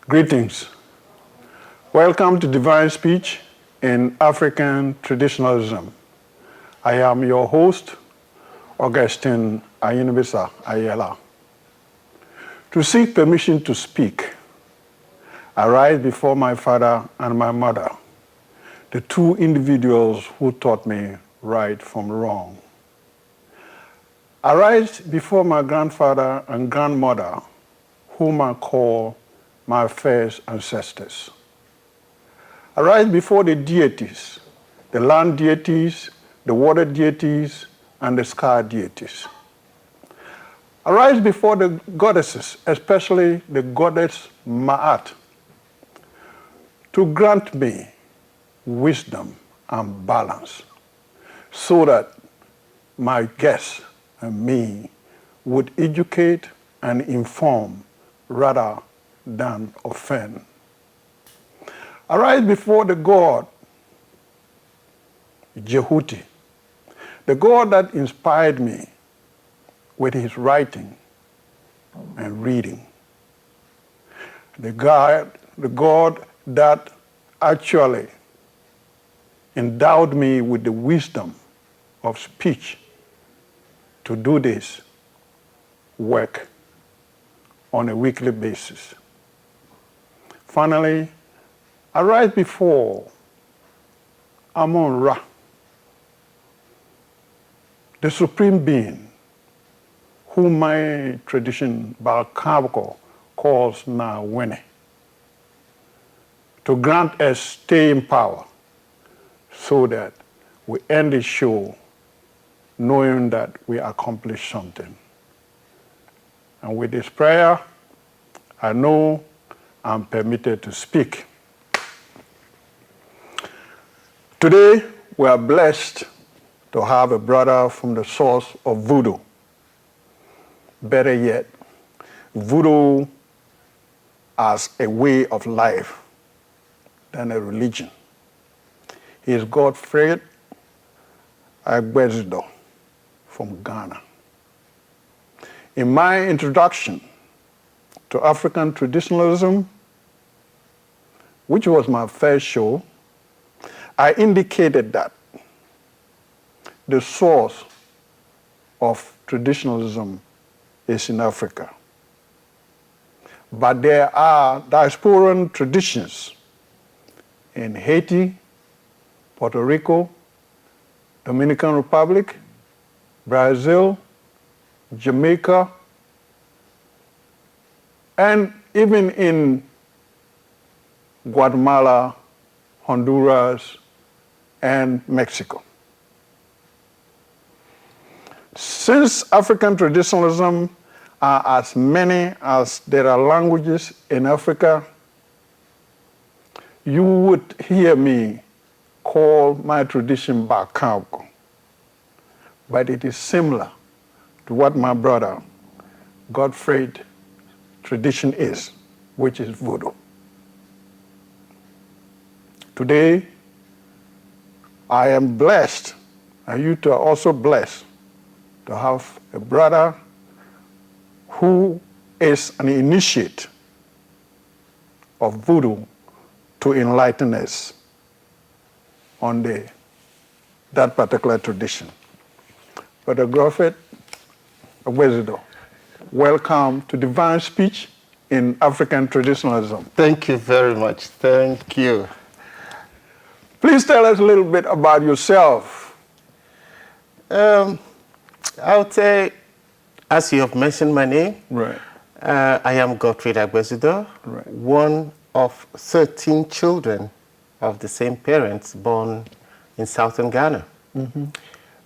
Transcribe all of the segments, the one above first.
Greetings. Welcome to Divine Speech in African Traditionalism. I am your host, Augustine Ayinibisah, Ayelah. To seek permission to speak, I rise before my father and my mother, the two individuals who taught me right from wrong. I rise before my grandfather and grandmother, whom I call my first ancestors. I rise before the deities, the land deities, the water deities, and the sky deities. I rise before the goddesses, especially the goddess Ma'at, to grant me wisdom and balance so that my guests and me would educate and inform rather than offend. I rise before the God, Jehuti, the God that inspired me with his writing and reading. The God that actually endowed me with the wisdom of speech to do this work on a weekly basis. Finally, I rise before Amon-Ra, the supreme being, whom my tradition, Balkabko, calls Nawene, to grant us staying power so that we end the show knowing that we accomplished something. And with this prayer, I know I'm permitted to speak. Today, we are blessed to have a brother from the source of Voodoo. Better yet, Voodoo as a way of life than a religion. He is Godfried Agbezudor from Ghana. In my introduction to African traditionalism, which was my first show, I indicated that the source of traditionalism is in Africa. But there are diasporan traditions in Haiti, Puerto Rico, Dominican Republic, Brazil, Jamaica, and even in Guatemala, Honduras, and Mexico. Since African traditionalism are as many as there are languages in Africa, you would hear me call my tradition Bakauko, but it is similar to what my brother Godfried tradition is, which is Voodoo. Today, I am blessed, and you two are also blessed, to have a brother who is an initiate of Voodoo to enlighten us on that particular tradition. Brother Godfried Agbezudor, welcome to Divine Speech in African Traditionalism. Thank you very much. Thank you. Please tell us a little bit about yourself. I would say, as you have mentioned my name, Right. I am Godfried Agbezudor, Right. one of 13 children of the same parents born in southern Ghana. Mm-hmm.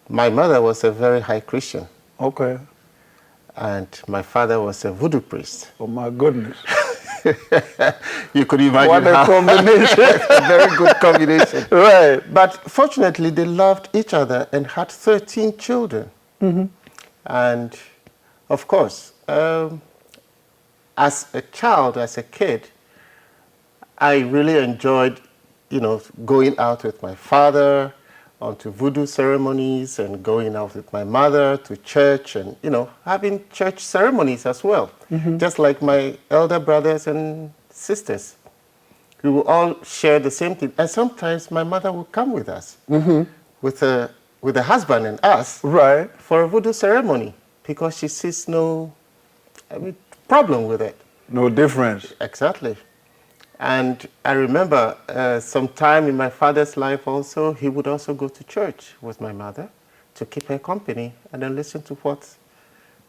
My mother was a very high Christian. Okay. and my father was a voodoo priest. Oh my goodness. You could imagine What a combination. a very good combination. Right. But fortunately, they loved each other and had 13 children. And of course, as a child, as a kid, I really enjoyed, going out with my father onto voodoo ceremonies and going out with my mother to church and, having church ceremonies as well. Just like my elder brothers and sisters. We will all share the same thing. And sometimes my mother will come with us, with the husband and us, Right. for a voodoo ceremony because she sees no problem with it. No difference. Exactly. And I remember sometime in my father's life also, he would also go to church with my mother to keep her company and then listen to what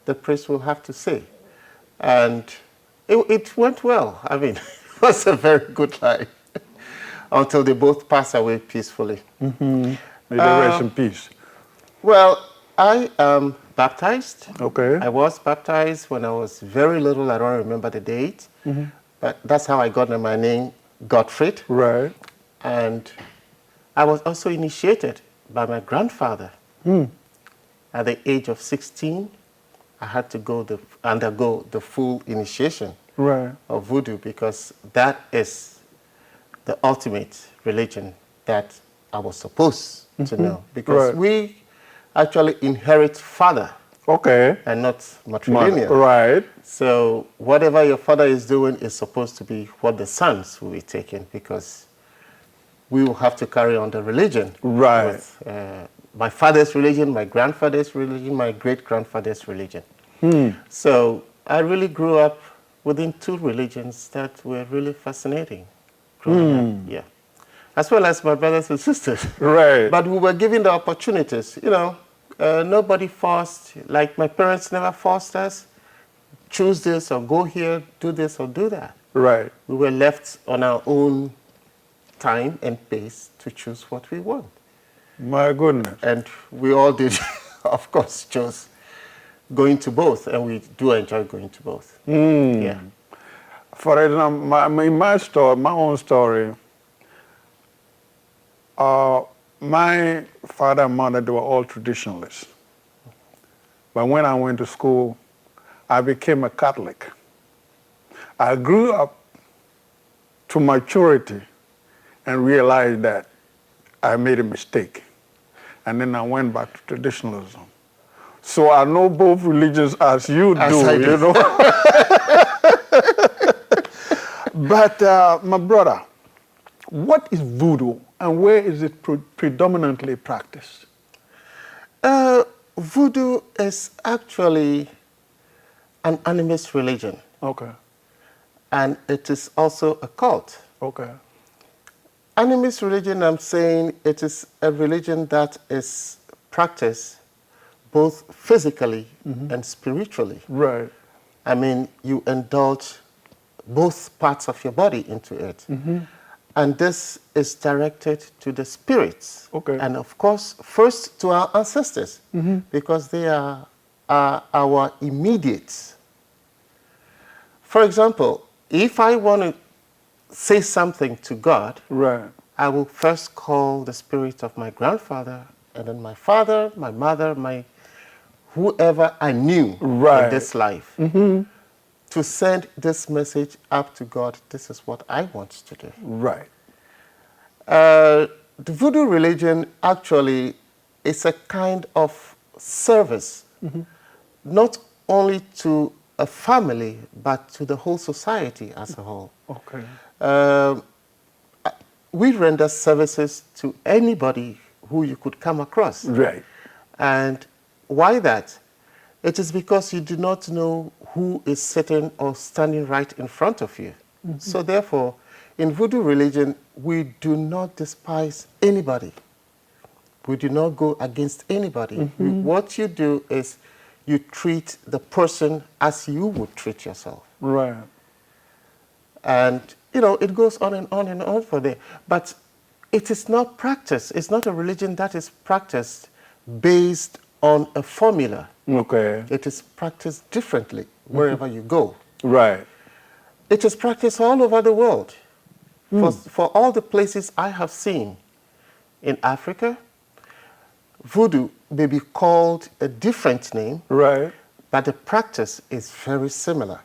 the priest will have to say. And it went well. It was a very good life until they both passed away peacefully. May they rest in peace. Well, I am baptized. Okay. I was baptized when I was very little. I don't remember the date. But that's how I got my name, Godfried. Right. And I was also initiated by my grandfather. At the age of 16, I had to undergo the full initiation of voodoo because that is the ultimate religion that I was supposed to know. Because we actually inherit father. Okay. And not matrilineal. Right. So whatever your father is doing is supposed to be what the sons will be taking because we will have to carry on the religion. Right. With, my father's religion, my grandfather's religion, my great-grandfather's religion. So I really grew up within two religions that were really fascinating growing up. Yeah. As well as my brothers and sisters. Right. But we were given the opportunities, nobody forced, like my parents never forced us, choose this or go here, do this or do that. Right. We were left on our own time and pace to choose what we want. My goodness. And we all did, of course, chose going to both, and we do enjoy going to both. Yeah. For example, my own story, my father and mother, they were all traditionalists. But when I went to school, I became a Catholic. I grew up to maturity and realized that I made a mistake. And then I went back to traditionalism. So I know both religions as you do, you know. But my brother, what is voodoo and where is it predominantly practiced? Voodoo is actually an animist religion. Okay. And it is also a cult. Okay. Animist religion, I'm saying it is a religion that is practiced both physically and spiritually. Right. You indulge both parts of your body into it. And this is directed to the spirits. Okay. And of course, first to our ancestors, because they are our immediates. For example, if I want to say something to God, right, I will first call the spirit of my grandfather, and then my father, my mother, whoever I knew in this life, to send this message up to God. This is what I want to do. Right. The voodoo religion actually is a kind of service, not only to a family, but to the whole society as a whole. Okay. We render services to anybody who you could come across. Right. And why that? It is because you do not know who is sitting or standing right in front of you. So therefore, in voodoo religion, we do not despise anybody. We do not go against anybody. What you do is you treat the person as you would treat yourself. Right. And, it goes on and on and on for there. But it is not practiced. It's not a religion that is practiced based on a formula. Okay. It is practiced differently wherever you go. Right. It is practiced all over the world. For all the places I have seen in Africa, voodoo may be called a different name, Right. but the practice is very similar.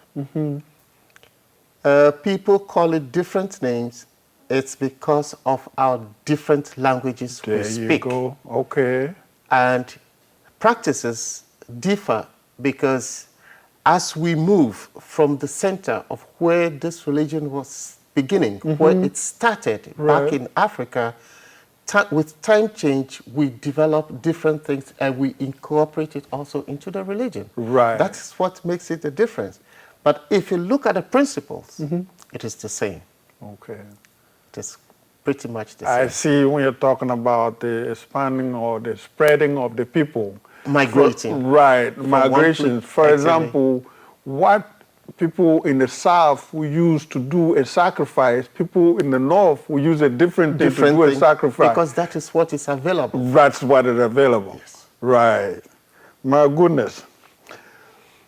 People call it different names. It's because of our different languages we There speak. you go. Okay. And practices differ because as we move from the center of where this religion was beginning, where it started back in Africa, with time change, we develop different things and we incorporate it also into the religion. Right. That's what makes it a difference. But if you look at the principles, it is the same. Okay. It is pretty much the same. I see when you're talking about the expanding or the spreading of the people. Migrating. Right, From migration. one For place- example, what people in the South will use to do a sacrifice, people in the North will use a different thing to do a thing, sacrifice. because that is what is available. That's what is available. Yes. Right. My goodness.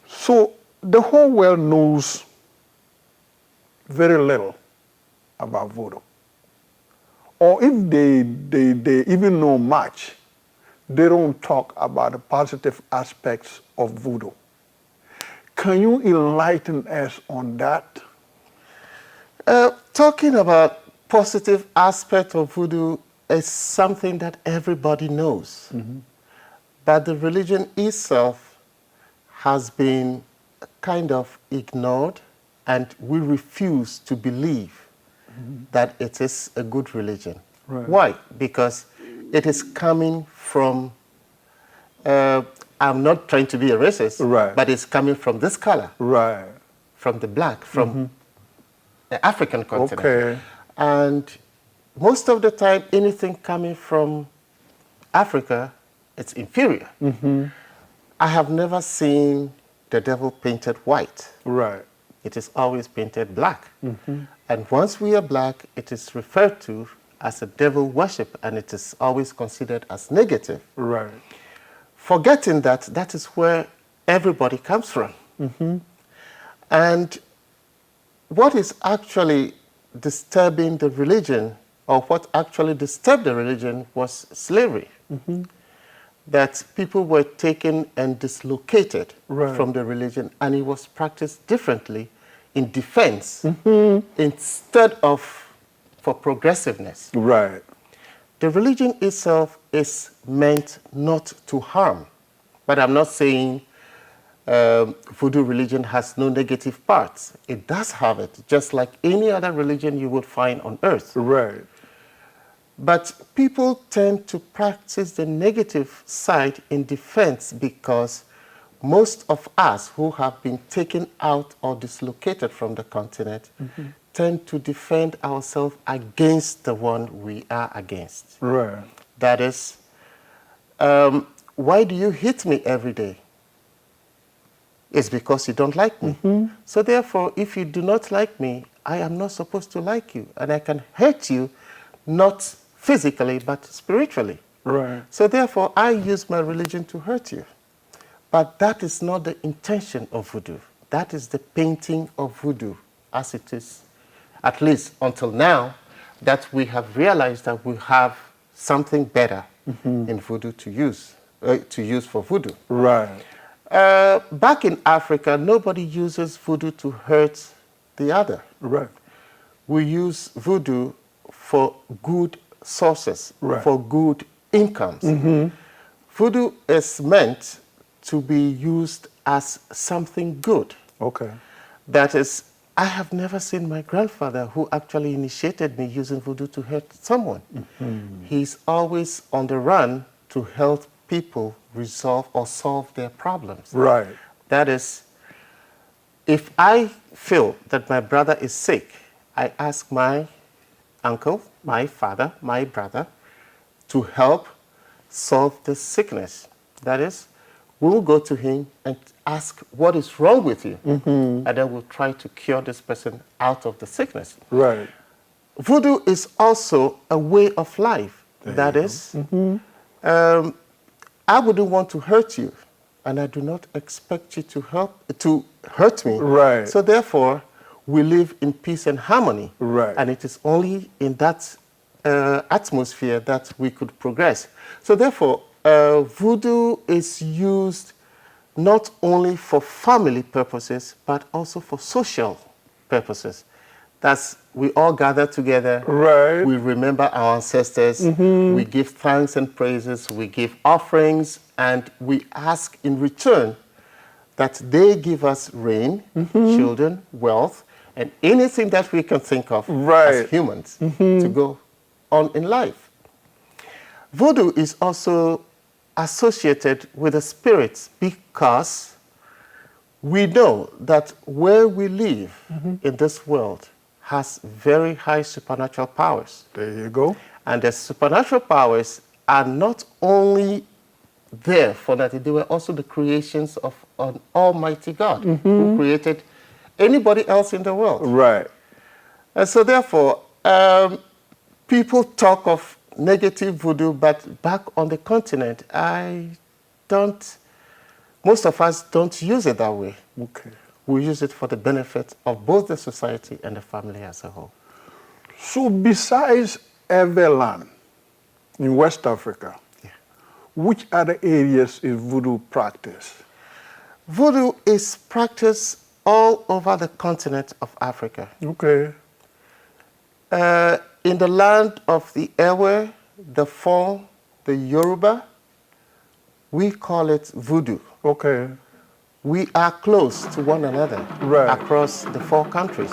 So the whole world knows very little about voodoo. Or if they even know much, they don't talk about the positive aspects of voodoo. Can you enlighten us on that? Talking about positive aspect of voodoo is something that everybody knows. But the religion itself has been kind of ignored, and we refuse to believe that it is a good religion. Right. Why? Because it is coming from, I'm not trying to be a racist, Right. but it's coming from this color, Right. from the black, from the African continent. Okay. And most of the time, anything coming from Africa, it's inferior. I have never seen the devil painted white. Right. It is always painted black. And once we are black, it is referred to as a devil worship, and it is always considered as negative. Right. Forgetting that that is where everybody comes from. And what is actually disturbing the religion, or what actually disturbed the religion, was slavery. That people were taken and dislocated Right. from the religion, and it was practiced differently in defense instead of for progressiveness. Right. The religion itself is meant not to harm. But I'm not saying voodoo religion has no negative parts. It does have it, just like any other religion you would find on earth. Right. But people tend to practice the negative side in defense because most of us who have been taken out or dislocated from the continent tend to defend ourselves against the one we are against. Right. That is, why do you hit me every day? It's because you don't like me. So therefore, if you do not like me, I am not supposed to like you. And I can hurt you, not physically, but spiritually. Right. So therefore, I use my religion to hurt you. But that is not the intention of voodoo. That is the painting of voodoo as it is, at least until now, that we have realized that we have something better in voodoo to use for voodoo. Right. Back in Africa, nobody uses voodoo to hurt the other. Right. We use voodoo for good sources, Right. for good incomes. Voodoo is meant to be used as something good. Okay. That is, I have never seen my grandfather, who actually initiated me using voodoo to hurt someone. He's always on the run to help people resolve or solve their problems. Right. That is, if I feel that my brother is sick, I ask my uncle, my father, my brother, to help solve the sickness. That is, we will go to him and ask, what is wrong with you? And then we'll try to cure this person out of the sickness. Right. Voodoo is also a way of life. There That you is, I wouldn't want to hurt you. and I do not expect you to hurt me. Right. So therefore, we live in peace and harmony. Right. And it is only in that atmosphere that we could progress. So therefore, voodoo is used not only for family purposes, but also for social purposes. That's, we all gather together. Right. We remember our ancestors. We give thanks and praises. We give offerings, and we ask in return that they give us rain, children, wealth, and anything that we can think of as humans to go on in life. Voodoo is also associated with the spirits because we know that where we live in this world has very high supernatural powers. There you go. And the supernatural powers are not only there for that, they were also the creations of an almighty God who created anybody else in the world. Right. And so therefore, people talk of negative voodoo, but back on the continent, most of us don't use it that way. Okay. We use it for the benefit of both the society and the family as a whole. So besides Ayinibisah in West Africa, which other areas is voodoo practiced? Voodoo is practiced all over the continent of Africa. Okay. In the land of the Ewe, the Fon, the Yoruba, we call it voodoo. Okay. We are close to one another across the 4 countries.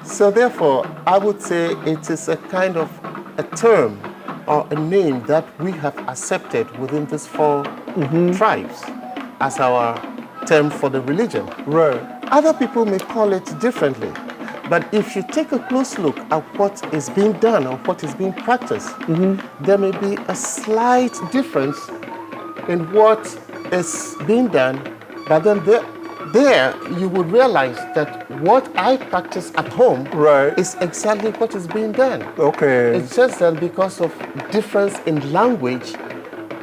So therefore, I would say it is a kind of a term or a name that we have accepted within these 4 tribes as our term for the religion. Right. Other people may call it differently. But if you take a close look at what is being done or what is being practiced, there may be a slight difference in what is being done, but then there you would realize that what I practice at home is exactly what is being done. Okay. It's just that because of difference in language,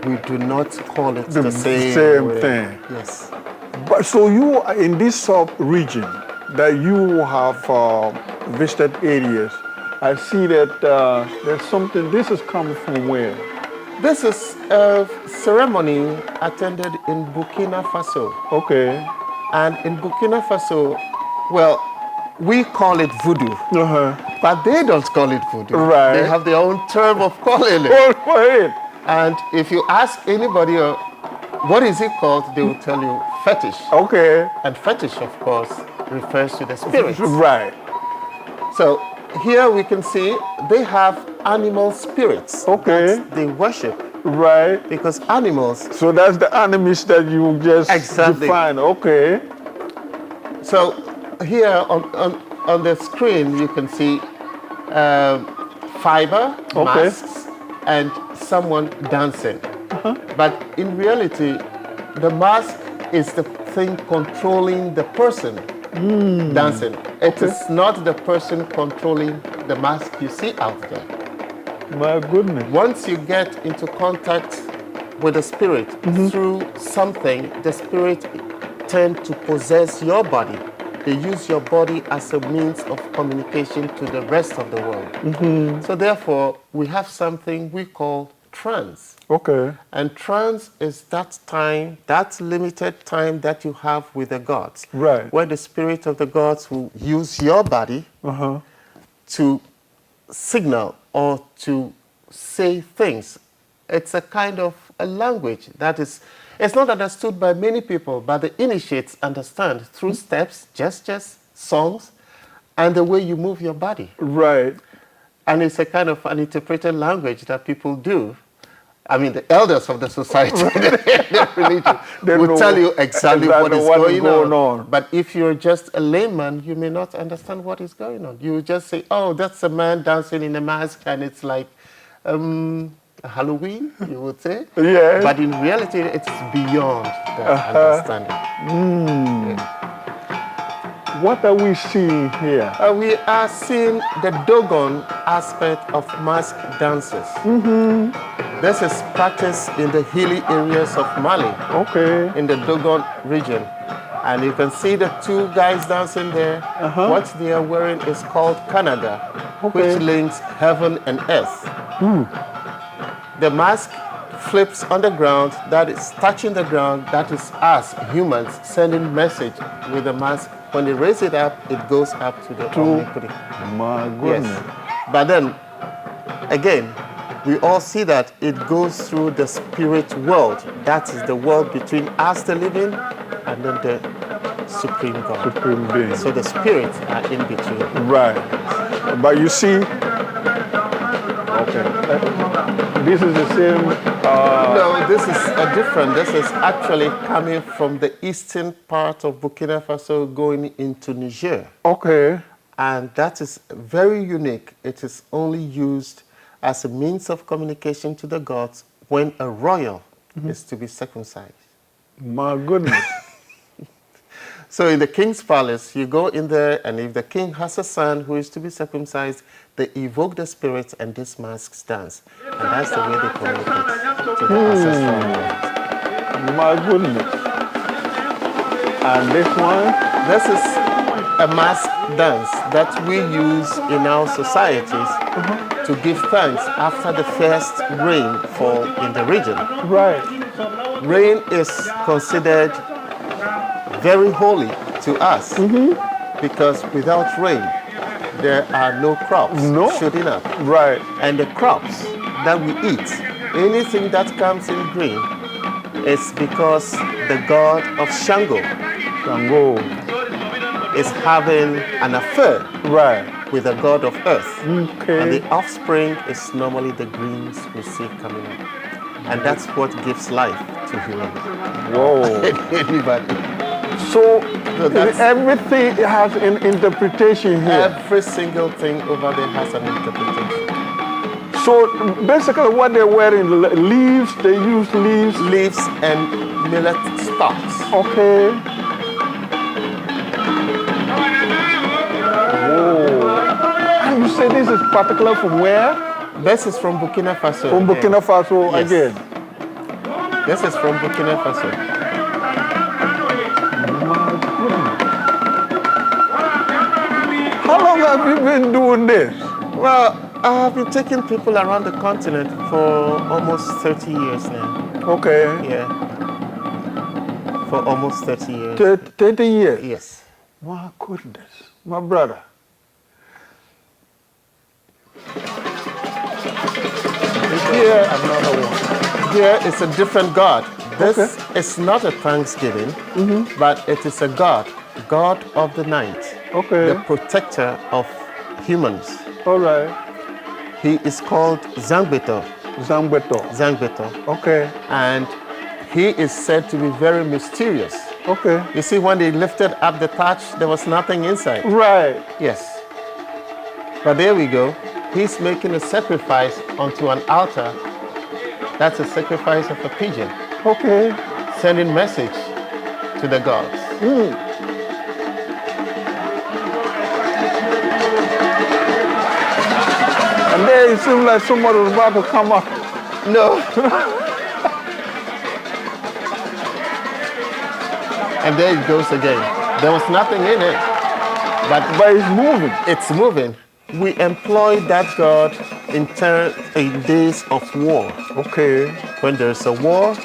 we do not call it the same way. thing. Yes. But so you are in this sub-region that you have visited areas. I see that there's something, this is coming from where? This is a ceremony attended in Burkina Faso. Okay. And in Burkina Faso, well, we call it voodoo, but they don't call it voodoo. Right. They have their own term of calling it. Oh, go ahead. And if you ask anybody, what is it called, they will tell you fetish. Okay. And fetish, of course, refers to the spirits. Right. So here we can see they have animal spirits that they worship. Right. Because animals. So that's the enemies that you just defined. Okay. So here on the screen you can see fiber, masks, and someone dancing. But in reality, the mask is the thing controlling the person dancing. It is not the person controlling the mask you see out there. My goodness. Once you get into contact with the spirit through something, the spirit tend to possess your body. They use your body as a means of communication to the rest of the world. So therefore, we have something we call trance. Okay. And trance is that time, that limited time that you have with the gods. Right. Where the spirit of the gods will use your body to signal or to say things. It's a kind of a language that is, it's not understood by many people, but the initiates understand through steps, gestures, songs, and the way you move your body. Right. And it's a kind of an interpreted language that people do. I mean, the elders of the society, the religion, will tell you exactly what is going on. But if you're just a layman, you may not understand what is going on. You just say, oh, that's a man dancing in a mask, and it's like Halloween, you would say. Yes. But in reality, it's beyond that understanding. What are we seeing here? We are seeing the Dogon aspect of mask dances. This is practiced in the hilly areas of Mali, Okay. in the Dogon region. And you can see the two guys dancing there. What they are wearing is called Kanaga, which links heaven and earth. The mask flips on the ground, that is touching the ground, that is us, humans, sending message with the mask. When they raise it up, it goes up to the omnipotent. My goodness. Yes. But then, again, we all see that it goes through the spirit world. That is the world between us, the living, and then the supreme God. Supreme being. So the spirits are in between. Right. But you see, okay, this is the same. No, this is a different. This is actually coming from the eastern part of Burkina Faso going into Niger. Okay. And that is very unique. It is only used as a means of communication to the gods when a royal is to be circumcised. My goodness. So in the king's palace, you go in there, and if the king has a son who is to be circumcised, they evoke the spirits and this mask dance. And that's the way they communicate to the ancestral world. My goodness. And this one? This is a mask dance that we use in our societies to give thanks after the first rainfall in the region. Right. Rain is considered very holy to us because without rain, there are no crops shooting up. Right. And the crops that we eat, anything that comes in green, is because the god of Shango is having an affair with the god of earth. Okay. And the offspring is normally the greens we see coming up. And that's what gives life to humanity. Whoa. Anybody. So that's- everything has an interpretation here. Every single thing over there has an interpretation. So basically what they're wearing, leaves, they use leaves. Leaves and millet stalks. Okay. Whoa. And you say this is particular from where? This is from Burkina Faso. From Burkina Faso Yes. again. This is from Burkina Faso. How long have you been doing this? Well, I have been taking people around the continent for almost 30 years now. Okay. Yeah. For almost 30 years. 30 years. Yes. My goodness. My brother. Here, another one. Here is a different God. This Okay. is not a thanksgiving, but it is a God of the night, Okay. the protector of humans. All right. He is called Zangbeto. Zambeto. Okay. And he is said to be very mysterious. Okay. You see, when they lifted up the thatch, there was nothing inside. Right. Yes. But there we go. He's making a sacrifice onto an altar. That's a sacrifice of a pigeon, Okay. sending message to the gods. And there it seems like somebody was about to come up. No. And there it goes again. There was nothing in it, But it's moving. it's moving. We employ that God in days of war. Okay. When there's a war,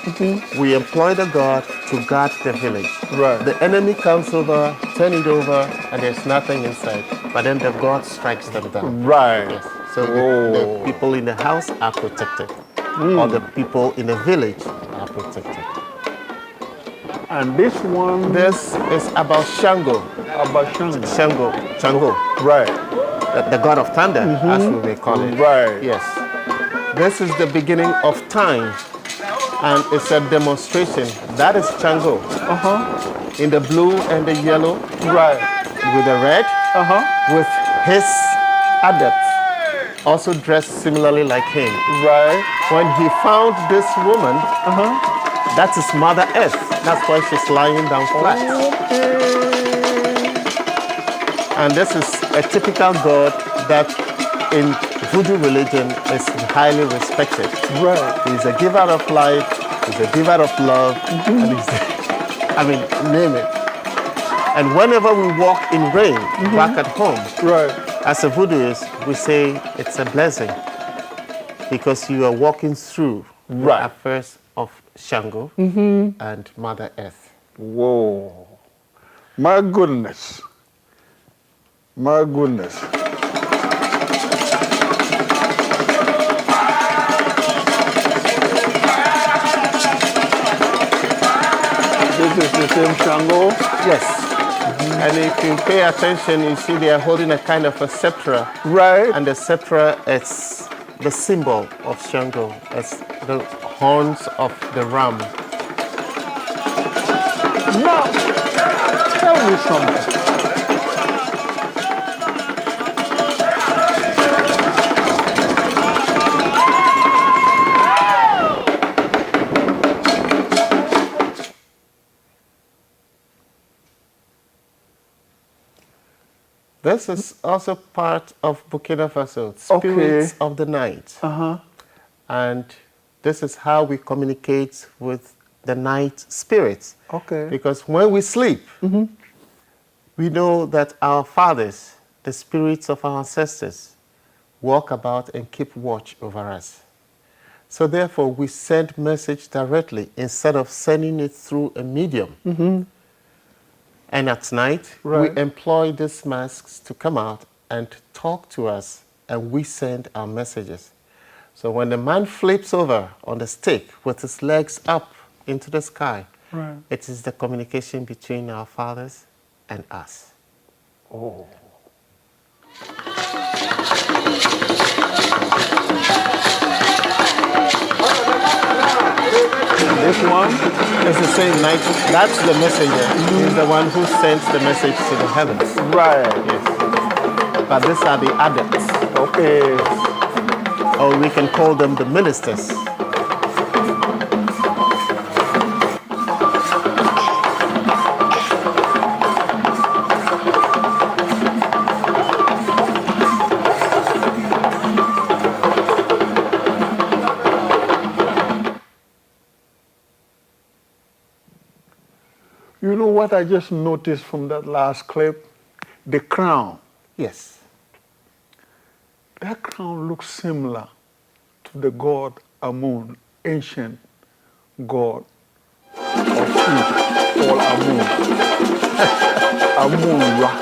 we employ the God to guard the village. Right. The enemy comes over, turn it over, and there's nothing inside. But then the God strikes them down. Right. Yes. So Whoa. the people in the house are protected, or the people in the village are protected. And this one, This is about Shango. Abashanga. Shango, Right. the god of thunder, as we may call it. Right. Yes. This is the beginning of time, and it's a demonstration. That is Shango in the blue and the yellow Right. with the red, with his adepts also dressed similarly like him. Right. When he found this woman, that's his Mother Earth. That's why she's lying down flat. Okay. And this is a typical god that in Voodoo religion is highly respected. Right. He's a giver of life, he's a giver of love, and he's, name it. And whenever we walk in rain back at home, Right. as a voodooist, we say it's a blessing because you are walking through the Right. affairs of Shango and Mother Earth. Whoa. My goodness. My goodness. This is the same Shango? Yes. And if you pay attention, you see they are holding a kind of a scepter. Right. And the scepter is the symbol of Shango. It's the horns of the ram. Now, tell me something. This is also part of Burkina Faso, Spirits of the Night. And this is how we communicate with the night spirits. Okay. Because when we sleep, we know that our fathers, the spirits of our ancestors, walk about and keep watch over us. So therefore, we send message directly instead of sending it through a medium. And at night, Right. we employ these masks to come out and talk to us, and we send our messages. So when the man flips over on the stick with his legs up into the sky, Right. it is the communication between our fathers and us. Oh. This one? It's the same night. That's the messenger. He's the one who sends the message to the heavens. Right. Yes. But these are the adepts, Okay. or we can call them the ministers. You know what I just noticed from that last clip? The crown. Yes. That crown looks similar to the god Amun, ancient god of Egypt, called Amun. Amun-Ra,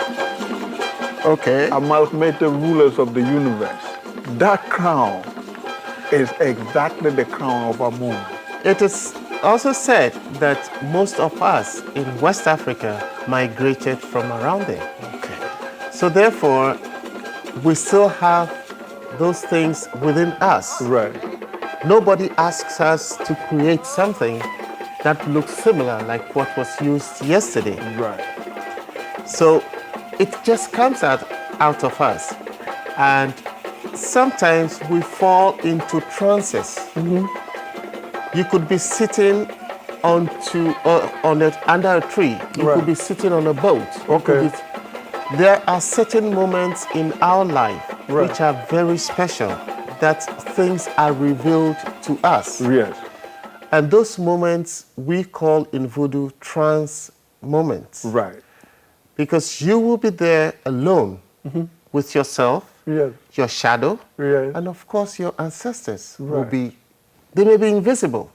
Okay. amalgamated rulers of the universe. That crown is exactly the crown of Amun. It is also said that most of us in West Africa migrated from around there. Okay. So therefore, we still have those things within us. Right. Nobody asks us to create something that looks similar like what was used yesterday. Right. So it just comes out of us. And sometimes we fall into trances. You could be sitting under a tree. You Right. could be sitting on a boat. You could Okay. be- there are certain moments in our life Right. which are very special, that things are revealed to us. Yes. And those moments we call in Voodoo trance moments. Right. Because you will be there alone with yourself, Yes. your shadow, Yes. and of course your ancestors will Right. be, they may be invisible,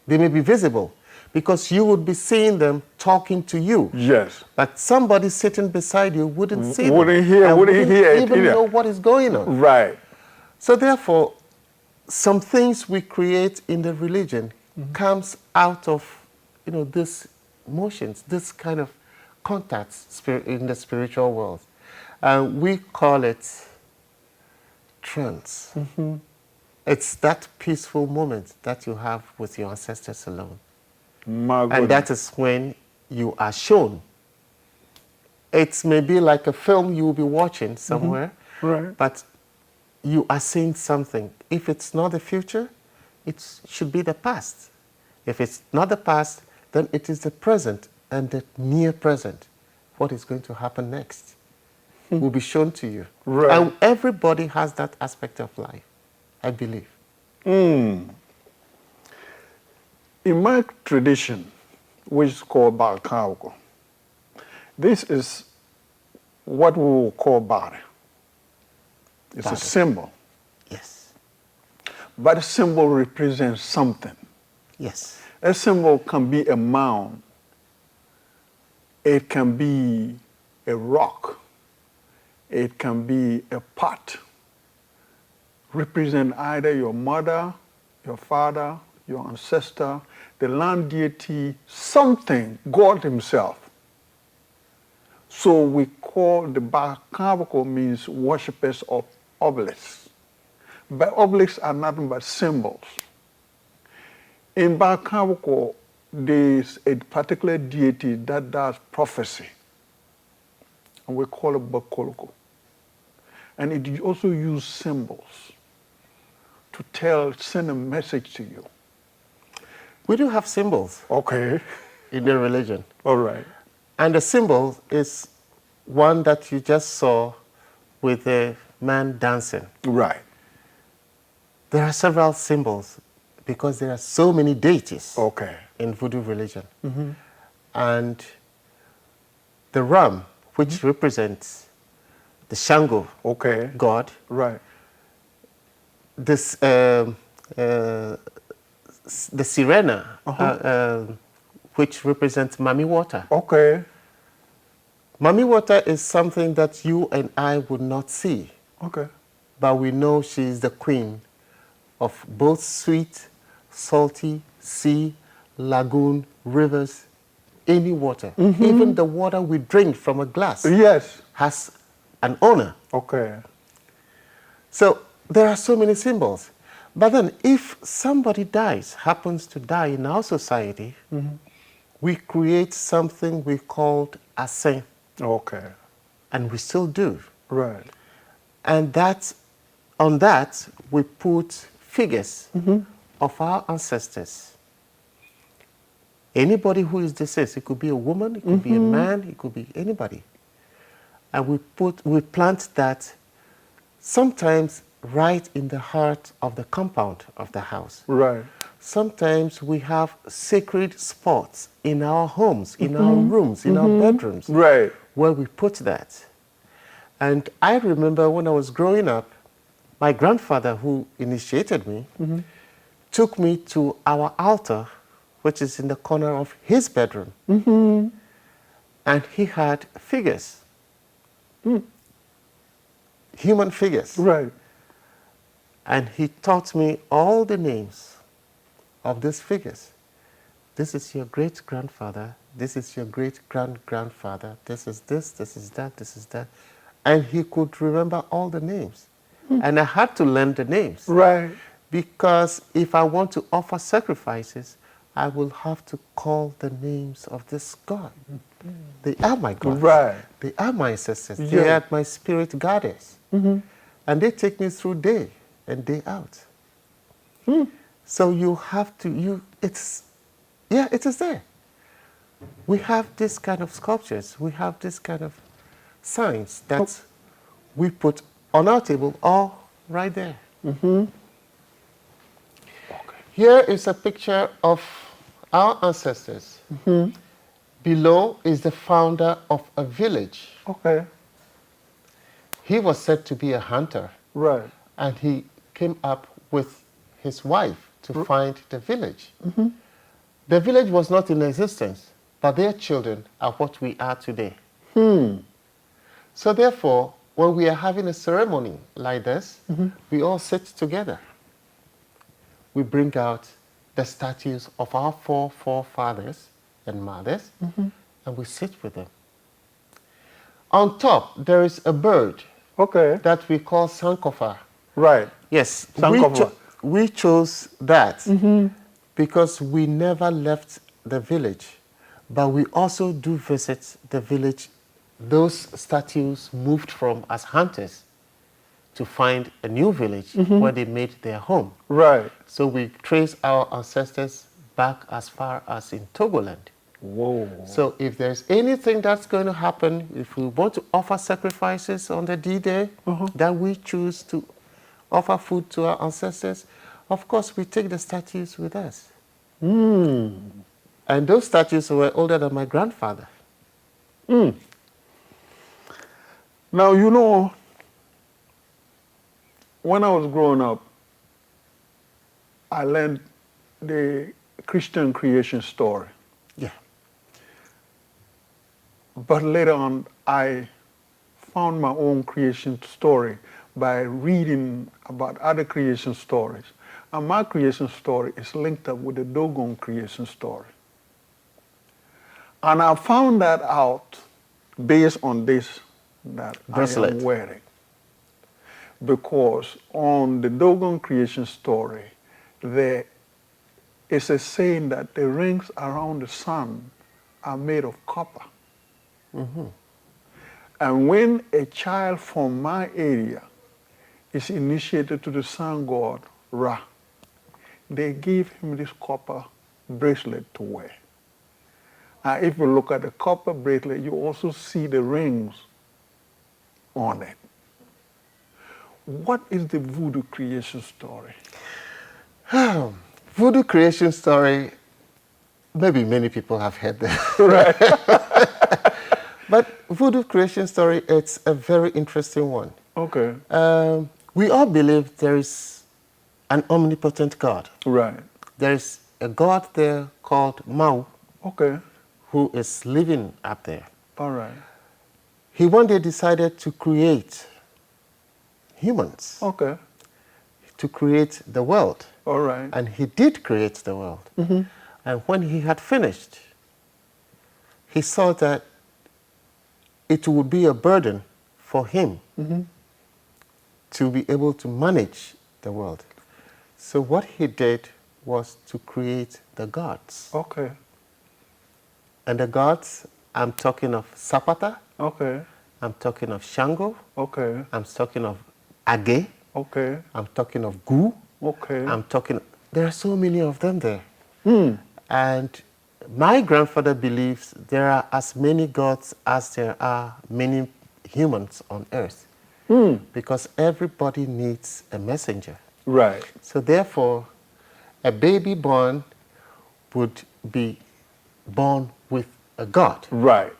they may be visible, because you would be seeing them talking to you. Yes. But somebody sitting beside you wouldn't see them. Wouldn't hear- and wouldn't hear it even either. know what is going on. Right. So therefore, some things we create in the religion comes out of, this motions, this kind of contacts in the spiritual world. And we call it trance. It's that peaceful moment that you have with your ancestors alone. My And goodness. that is when you are shown. It may be like a film you will be watching somewhere, Right. but you are seeing something. If it's not the future, it should be the past. If it's not the past, then it is the present and the near present. What is going to happen next? will be shown to you. Right. And everybody has that aspect of life, I believe. In my tradition, which is called Balkauko, this is what we will call body. It's a Body. symbol. Yes. But a symbol represents something. Yes. A symbol can be a mound. It can be a rock. It can be a pot. Represent either your mother, your father, your ancestor, the land deity, something, God himself. So we call the Bakabako means worshippers of obelisks. But obelisks are nothing but symbols. In Bakabako, there's a particular deity that does prophecy. And we call it Bakoloko. And it also uses symbols to send a message to you. We do have symbols Okay. in the religion. All right. And the symbol is one that you just saw with a man dancing. Right. There are several symbols because there are so many deities Okay. in Voodoo religion. And the ram, which represents the Shango Okay. god, Right. this, the Sirena, which represents Mami Water. Okay. Mami Water is something that you and I would not see, Okay. but we know she is the queen of both sweet, salty, sea, lagoon, rivers, any water. Even the water we drink from a glass Yes. has an owner. Okay. So there are so many symbols. But then if somebody dies, happens to die in our society, we create something we called a saint, Okay. and we still do. Right. And on that, we put figures of our ancestors. Anybody who is deceased, it could be a woman, it could be a man, it could be anybody. And we plant that sometimes right in the heart of the compound of the house. Right. Sometimes we have sacred spots in our homes, in our rooms, in our bedrooms, Right. where we put that. And I remember when I was growing up, my grandfather, who initiated me, took me to our altar, which is in the corner of his bedroom. And he had figures, human figures. Right. And he taught me all the names of these figures. This is your great-grandfather, this is your great-grand-grandfather, this is this is that, this is that. And he could remember all the names. And I had to learn the names. Right. Because if I want to offer sacrifices, I will have to call the names of this God. They are my gods. Right. They are my ancestors. They Yeah. are my spirit goddess. And they take me through day and day out. So you have to, it is there. We have this kind of sculptures. We have this kind of signs that we put on our table or right there. Here is a picture of our ancestors. Below is the founder of a village. Okay. He was said to be a hunter, Right. and he came up with his wife to find the village. The village was not in existence, but their children are what we are today. So therefore, when we are having a ceremony like this, we all sit together. We bring out the statues of our forefathers and mothers, and we sit with them. On top, there is a bird Okay. that we call sankofa. Right. Yes, Sankofa. we chose that because we never left the village, but we also do visit the village. Those statues moved from as hunters to find a new village where they made their home. Right. So we trace our ancestors back as far as in Togoland. Whoa. So if there's anything that's going to happen, if we want to offer sacrifices on the D-Day, that we choose to offer food to our ancestors, of course we take the statues with us. And those statues were older than my grandfather. Now, you know, when I was growing up, I learned the Christian creation story. Yeah. But later on, I found my own creation story by reading about other creation stories. And my creation story is linked up with the Dogon creation story. And I found that out based on this that Bracelet. I am wearing. Because on the Dogon creation story, there is a saying that the rings around the sun are made of copper. And when a child from my area is initiated to the sun god Ra, they give him this copper bracelet to wear. And if you look at the copper bracelet, you also see the rings on it. What is the Voodoo creation story? Voodoo creation story, maybe many people have heard that. Right. But Voodoo creation story, it's a very interesting one. Okay. We all believe there is an omnipotent God. Right. There is a God there called Mau, Okay. who is living up there. All right. He one day decided to create humans, Okay. to create the world. All right. And he did create the world. And when he had finished, he saw that it would be a burden for him to be able to manage the world. So what he did was to create the gods. Okay. And the gods, I'm talking of Sapata, Okay. I'm talking of Shango, Okay. I'm talking of Age, Okay. I'm talking of Gu, Okay. there are so many of them there. And my grandfather believes there are as many gods as there are many humans on earth. Because everybody needs a messenger. Right. So therefore, a baby born would be born with a god. Right.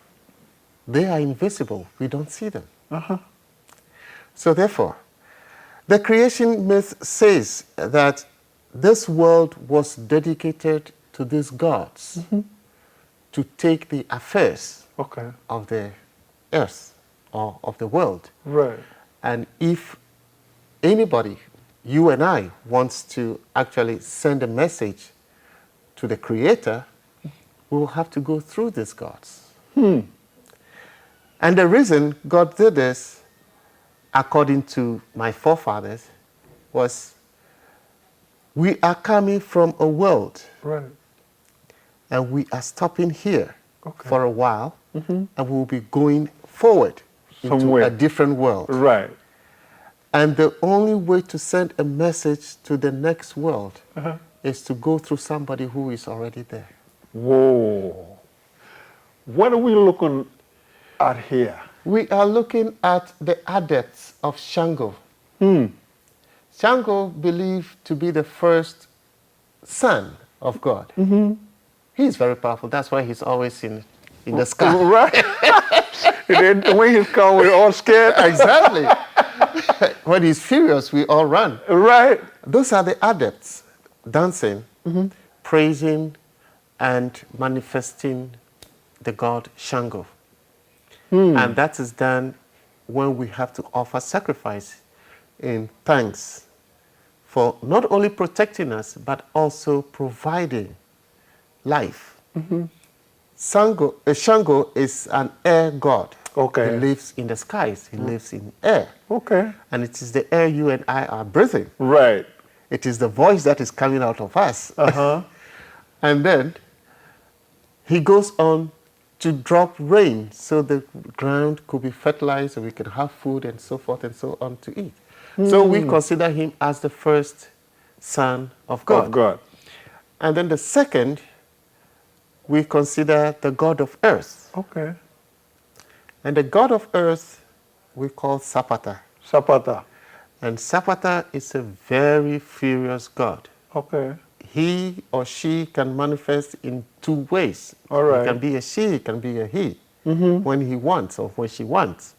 They are invisible. We don't see them. So therefore, the creation myth says that this world was dedicated to these gods to take the affairs Okay. of the earth or of the world. Right. And if anybody, you and I, wants to actually send a message to the Creator, we will have to go through these gods. And the reason God did this, according to my forefathers, was we are coming from a world Right. and we are stopping here Okay. for a while and we will be going forward Somewhere. into a different world. Right. And the only way to send a message to the next world is to go through somebody who is already there. Whoa. What are we looking at here? We are looking at the adepts of Shango. Shango believed to be the first son of God. He's very powerful. That's why he's always in the sky. Right. And then when he's come, we're all scared. Exactly. When he's furious, we all run. Right. Those are the adepts dancing, praising, and manifesting the god Shango. And that is done when we have to offer sacrifice in thanks for not only protecting us, but also providing life. Shango is an air god. Okay. He lives in the skies. He lives in air. Okay. And it is the air you and I are breathing. Right. It is the voice that is coming out of us. And then he goes on to drop rain so the ground could be fertilized and we could have food and so forth and so on to eat. So we consider him as the first son of God. Of God. And then the second we consider the god of earth. Okay. And the god of earth we call Sapata. Sapata. And Sapata is a very furious god. Okay. He or she can manifest in two ways. All right. It can be a she, it can be a he, when he wants or when she wants.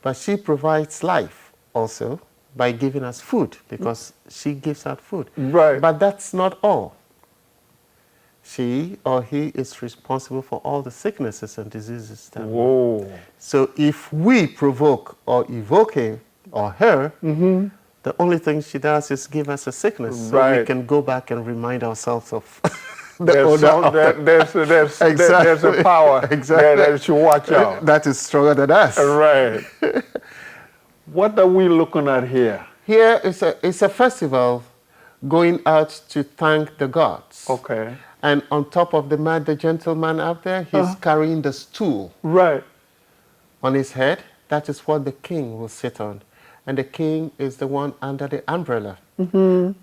But she provides life also by giving us food, because she gives out food. Right. But that's not all. She or he is responsible for all the sicknesses and diseases. Whoa. So if we provoke or evoke him or her, the only thing she does is give us a sickness, so we Right. can go back and remind ourselves of the There's, owner some, of the- there's Exactly. a power Exactly. that you should watch out. that is stronger than us. Right. What are we looking at here? Here is a festival going out to thank the gods. Okay. And on top of the man, the gentleman up there, he's carrying the stool Right. on his head. That is what the king will sit on. And the king is the one under the umbrella.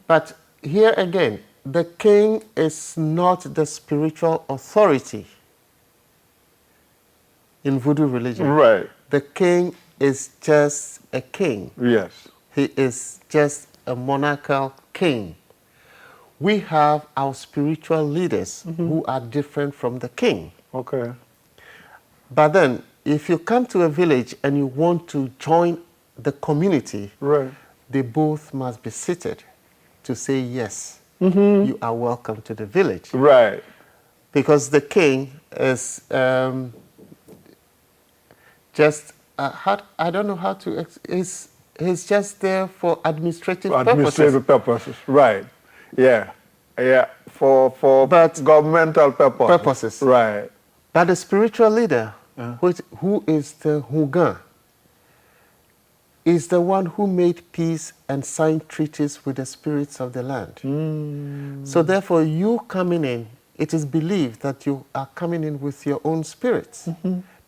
But here again, the king is not the spiritual authority in Voodoo religion. Right. The king is just a king. Yes. He is just a monarchical king. We have our spiritual leaders who are different from the king. Okay. But then, if you come to a village and you want to join the community, Right. they both must be seated to say yes. You are welcome to the village. Right. Because the king is just, I don't know how to, he's just there for administrative Purposes. Right. Yeah. Yeah. For But governmental purposes. Right. But the spiritual leader, who is the Hugan, is the one who made peace and signed treaties with the spirits of the land. So therefore, you coming in, it is believed that you are coming in with your own spirits,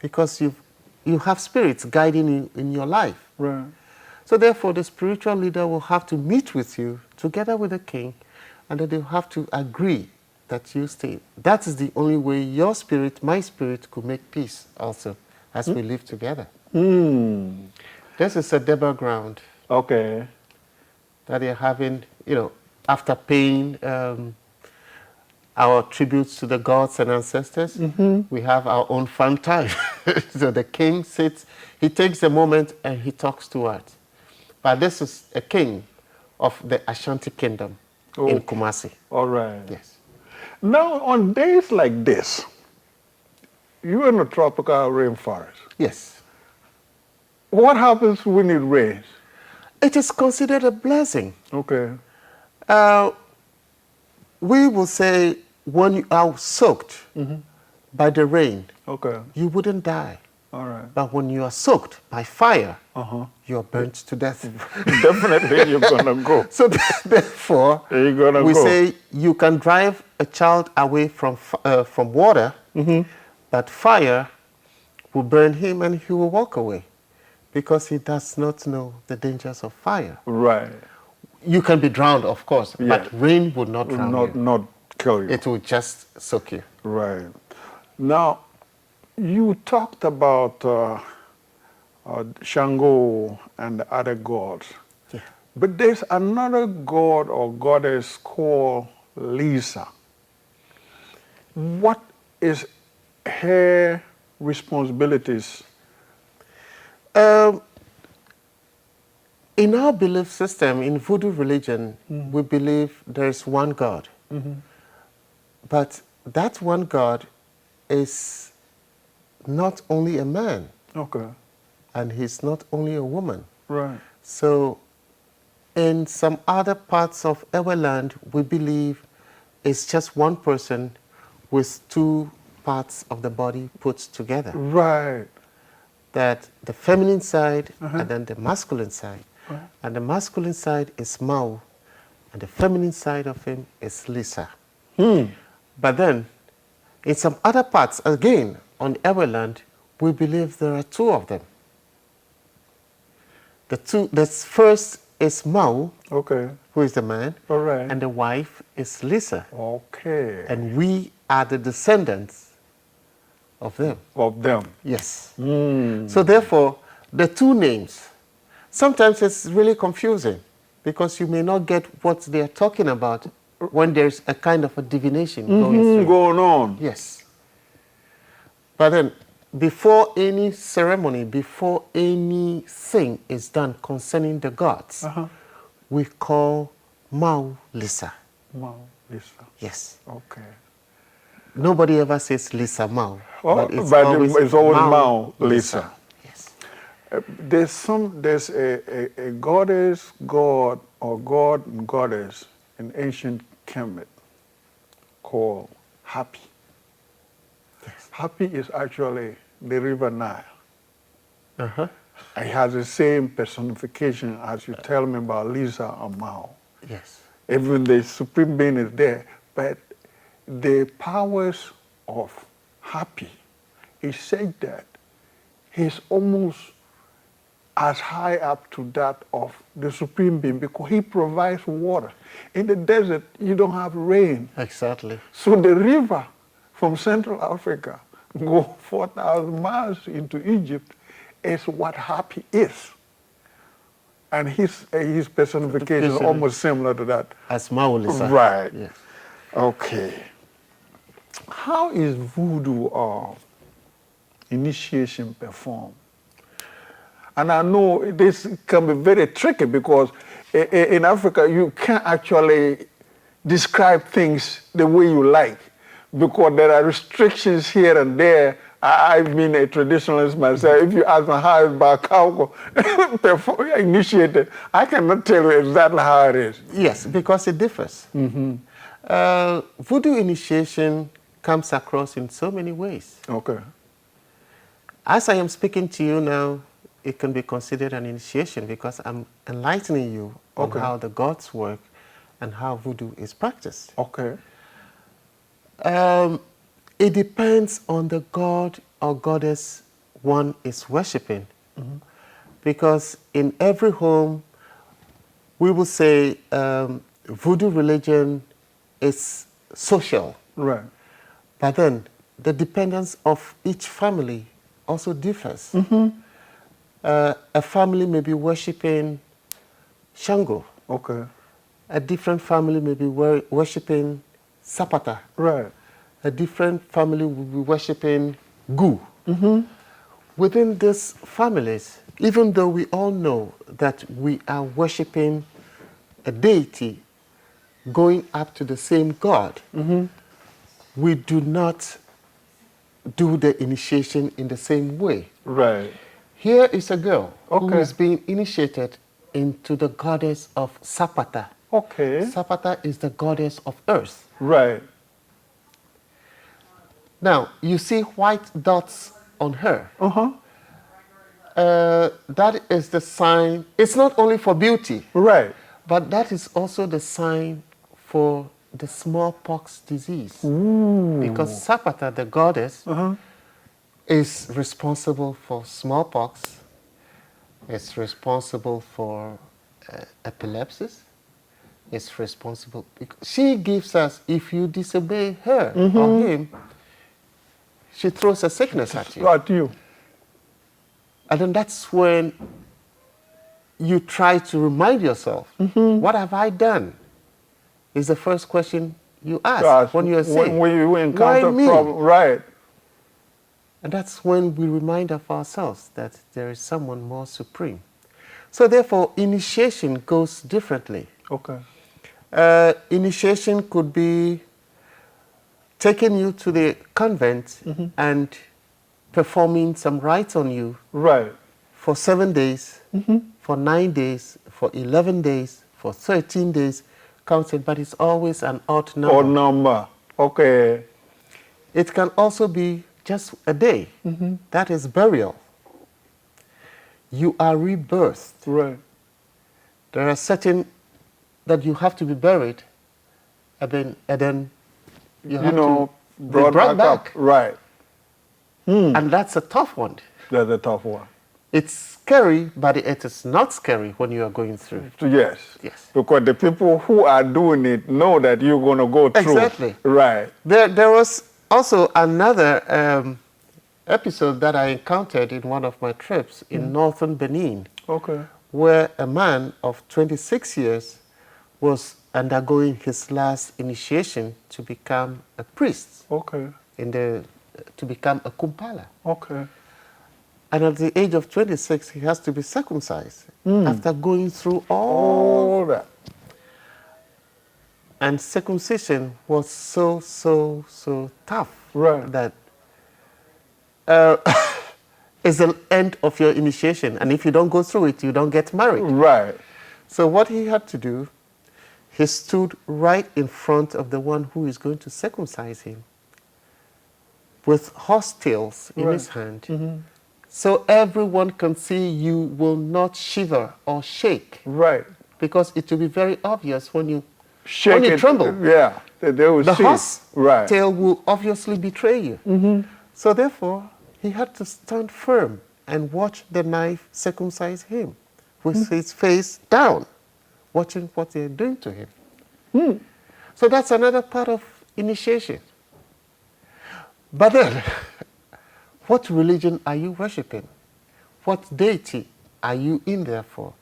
because you have spirits guiding you in your life. Right. So therefore, the spiritual leader will have to meet with you together with the king, and then they'll have to agree that you stay. That is the only way your spirit, my spirit, could make peace also as we live together. This is a Deba ground Okay. that they're having, after paying our tributes to the gods and ancestors, we have our own fun time. So the king sits, he takes a moment and he talks to us. But this is a king of the Ashanti kingdom in Kumasi. All right. Yes. Now, on days like this, you're in a tropical rainforest. Yes. What happens when it rains? It is considered a blessing. Okay. We will say when you are soaked by the rain, Okay. you wouldn't die. All right. But when you are soaked by fire, you are burnt to death. Definitely you're going to go. So therefore, You're gonna we go. say you can drive a child away from water, but fire will burn him and he will walk away because he does not know the dangers of fire. Right. You can be drowned, of course, Yes. but rain would not drown you. Not kill you. It will just soak you. Right. Now, you talked about Shango and the other gods. Yeah. But there's another god or goddess called Lisa. What is her responsibilities? In our belief system, in Voodoo religion, we believe there is one God. But that one God is not only a man, Okay. and he's not only a woman. Right. So in some other parts of our land, we believe it's just one person with two parts of the body put together. Right. That the feminine side and then the masculine side. And the masculine side is Mao, and the feminine side of him is Lisa. But then, in some other parts, again, on our land, we believe there are two of them. The first is Mao, Okay. who is the man, All right. and the wife is Lisa. Okay. And we are the descendants of them. Of them. Yes. So therefore, the two names, sometimes it's really confusing because you may not get what they're talking about when there's a kind of a divination Going on. Yes. But then, before any ceremony, before anything is done concerning the gods, we call Mau Lisa. Mau Lisa. Yes. Okay. Nobody ever says Lisa Mau. Oh, but it's always Mau Mau Lisa. Yes. There's a goddess, god, or god and goddess in ancient Kemet called Happy. Yes. Happy is actually the river Nile. Uh-huh. It has the same personification as you tell me about Lisa and Mao. Yes. Even the supreme being is there, but the powers of Happy, he said that he's almost as high up to that of the supreme being because he provides water. In the desert, you don't have rain. Exactly. So the river from Central Africa go 4,000 miles into Egypt is what Happy is. And his personification is almost similar to that. As Mau Lisa. Right. Yes. Okay. How is voodoo or initiation performed? And I know this can be very tricky because in Africa you can't actually describe things the way you like because there are restrictions here and there. I've been a traditionalist myself. If you ask me how is Bakauko initiated, I cannot tell you exactly how it is. Yes, because it differs. Voodoo initiation comes across in so many ways. Okay. As I am speaking to you now, it can be considered an initiation because I'm enlightening you on how the gods work and how voodoo is practiced. Okay. It depends on the god or goddess one is worshipping. Because in every home, we will say voodoo religion is social. Right. But then the dependence of each family also differs. A family may be worshipping Shango. Okay. A different family may be worshipping Sapata. Right. A different family will be worshipping Gu. Within these families, even though we all know that we are worshipping a deity going up to the same God, we do not do the initiation in the same way. Right. Here is a girl who Okay. is being initiated into the goddess of Sapata. Okay. Sapata is the goddess of earth. Right. Now, you see white dots on her. That is the sign. It's not only for beauty, Right. but that is also the sign for the smallpox disease. Because Sapata, the goddess, is responsible for smallpox, is responsible for epilepsy, is responsible. She gives us, if you disobey her or him, she throws a sickness at you. At you. And then that's when you try to remind yourself, what have I done? Is the first question you ask when you're sick. When you encounter Why me? problem. Right. And that's when we remind of ourselves that there is someone more supreme. So therefore, initiation goes differently. Okay. Initiation could be taking you to the convent and performing some rites on you Right. for 7 days, for 9 days, for 11 days, for 13 days, counted, but it's always an odd number. Odd number. Okay. It can also be just a day. That is burial. You are rebirthed. Right. There are certain that you have to be buried, and then you have to be brought back. Right. And that's a tough one. That's a tough one. It's scary, but it is not scary when you are going through. Yes. Yes. Because the people who are doing it know that you're going to go through. Exactly. Right. There was also another episode that I encountered in one of my trips in northern Benin, Okay. where a man of 26 years was undergoing his last initiation to become a priest, Okay. to become a kumpala. Okay. And at the age of 26, he has to be circumcised after going through all. All that. And circumcision was so tough Right. that it's the end of your initiation. And if you don't go through it, you don't get married. Right. So what he had to do, he stood right in front of the one who is going to circumcise him with horse tails in his hand. So everyone can see you will not shiver or shake. Right. Because it will be very obvious when you Shake when you it. tremble. Yeah. They will The see. horse Right. tail will obviously betray you. So therefore, he had to stand firm and watch the knife circumcise him with his face down, watching what they're doing to him. So that's another part of initiation. But then, what religion are you worshiping? What deity are you in there for?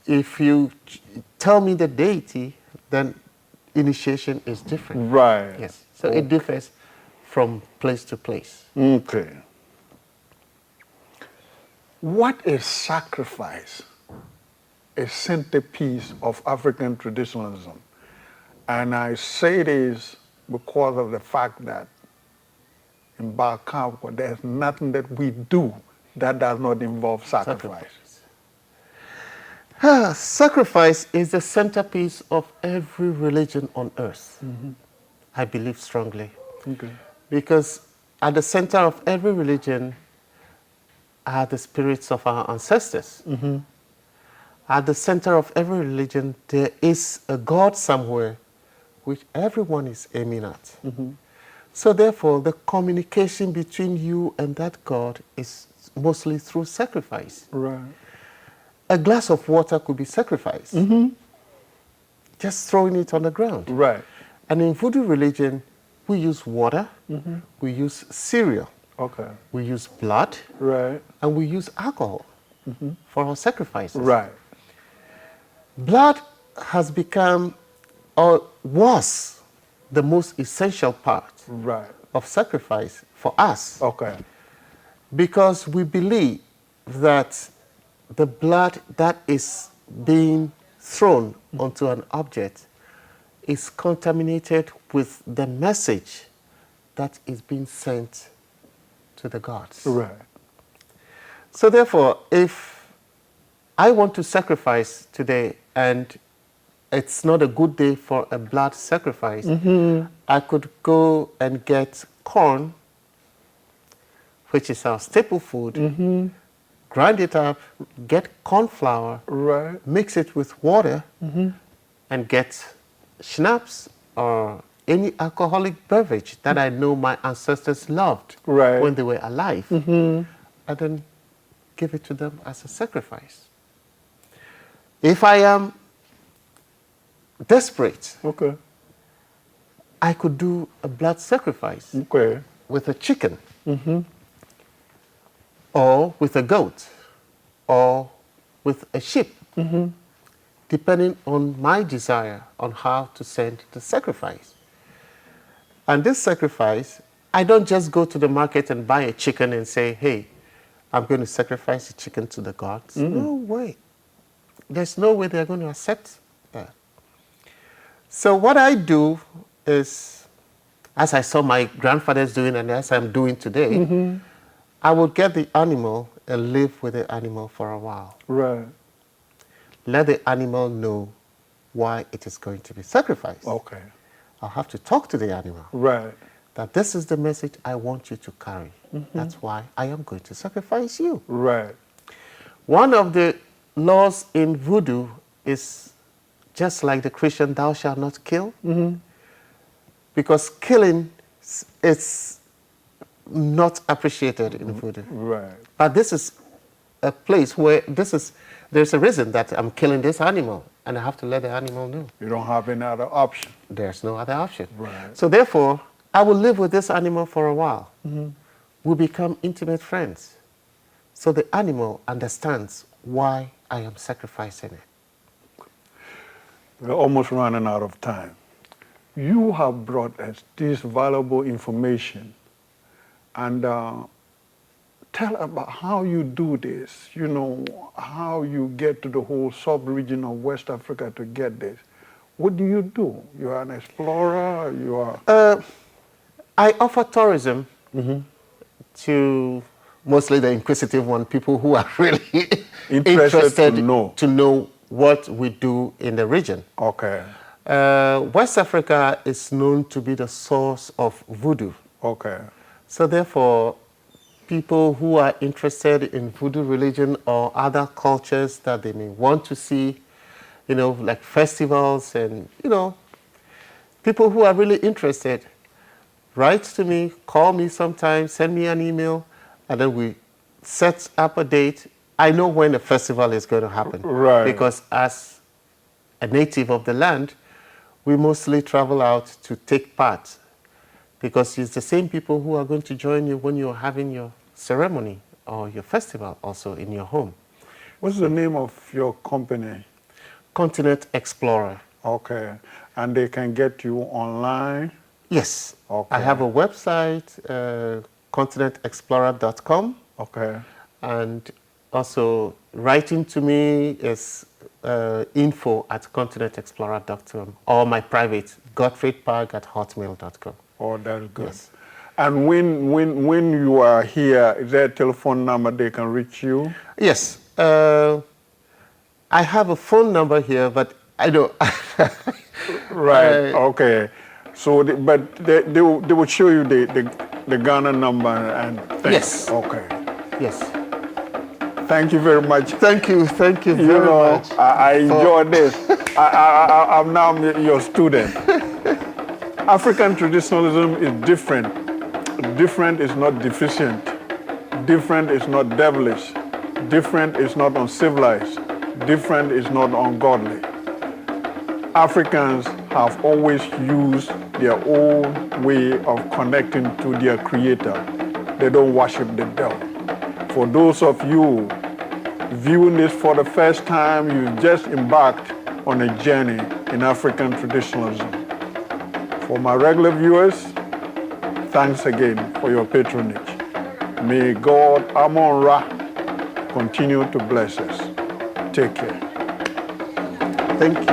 If you tell me the deity, then initiation is different. Right. Yes. So it differs from place to place. Okay. What is sacrifice? A centerpiece of African traditionalism. And I say this because of the fact that in Bakau, there's nothing that we do that does not involve sacrifice. Sacrifice is the centerpiece of every religion on earth. I believe strongly. Okay. Because at the center of every religion are the spirits of our ancestors. At the center of every religion, there is a God somewhere which everyone is aiming at. So therefore, the communication between you and that God is mostly through sacrifice. Right. A glass of water could be sacrificed. Just throwing it on the ground. Right. And in Voodoo religion, we use water, we use cereal, Okay. we use blood, Right. and we use alcohol for our sacrifices. Right. Blood has become, or was, the most essential part Right. of sacrifice for us, Okay. because we believe that the blood that is being thrown onto an object is contaminated with the message that is being sent to the gods. Right. So therefore, if I want to sacrifice today and it's not a good day for a blood sacrifice, I could go and get corn, which is our staple food, grind it up, get corn flour, Right. mix it with water, and get schnapps or any alcoholic beverage that I know my ancestors loved Right. when they were alive, and then give it to them as a sacrifice. If I am desperate, Okay. I could do a blood sacrifice Okay. with a chicken, or with a goat, or with a sheep, depending on my desire on how to send the sacrifice. And this sacrifice, I don't just go to the market and buy a chicken and say, hey, I'm going to sacrifice the chicken to the gods. No way. There's no way they're going to accept that. So what I do is, as I saw my grandfathers doing and as I'm doing today, I would get the animal and live with the animal for a while. Right. Let the animal know why it is going to be sacrificed. Okay. I'll have to talk to the animal Right. that this is the message I want you to carry. That's why I am going to sacrifice you. Right. One of the laws in Voodoo is just like the Christian, thou shalt not kill. Because killing is not appreciated in Voodoo. Right. But this is a place where there's a reason that I'm killing this animal, and I have to let the animal know. You don't have any other option. There's no other option. Right. So therefore, I will live with this animal for a while. We become intimate friends. So the animal understands why I am sacrificing it. We're almost running out of time. You have brought us this valuable information, and tell about how you do this, you know, how you get to the whole sub-region of West Africa to get this. What do you do? You are an explorer, you are... I offer tourism to mostly the inquisitive one, people who are really interested to know what we do in the region. Okay. West Africa is known to be the source of voodoo. Okay. So therefore, people who are interested in voodoo religion or other cultures that they may want to see, you know, like festivals and, you know, people who are really interested, write to me, call me sometime, send me an email, and then we set up a date. I know when the festival is going to happen. Right. Because as a native of the land, we mostly travel out to take part, because it's the same people who are going to join you when you're having your ceremony or your festival also in your home. What's the name of your company? Continent Explorer. Okay. And they can get you online? Yes. Okay. I have a website, continentexplorer.com. Okay. And also writing to me is info@continentexplorer.com, or my private, godfriedp@hotmail.com. Oh, that's good. Yes. And when you are here, is there a telephone number they can reach you? Yes. I have a phone number here, but I don't. Right. Okay. So, but they will show you the Ghana number and things. Yes. Okay. Yes. Thank you very much. Thank you very much. I enjoyed this. I'm now your student. African traditionalism is different. Different is not deficient. Different is not devilish. Different is not uncivilized. Different is not ungodly. Africans have always used their own way of connecting to their creator. They don't worship the devil. For those of you viewing this for the first time, you've just embarked on a journey in African traditionalism. For my regular viewers, thanks again for your patronage. May God Amon-Ra continue to bless us. Take care. Thank you.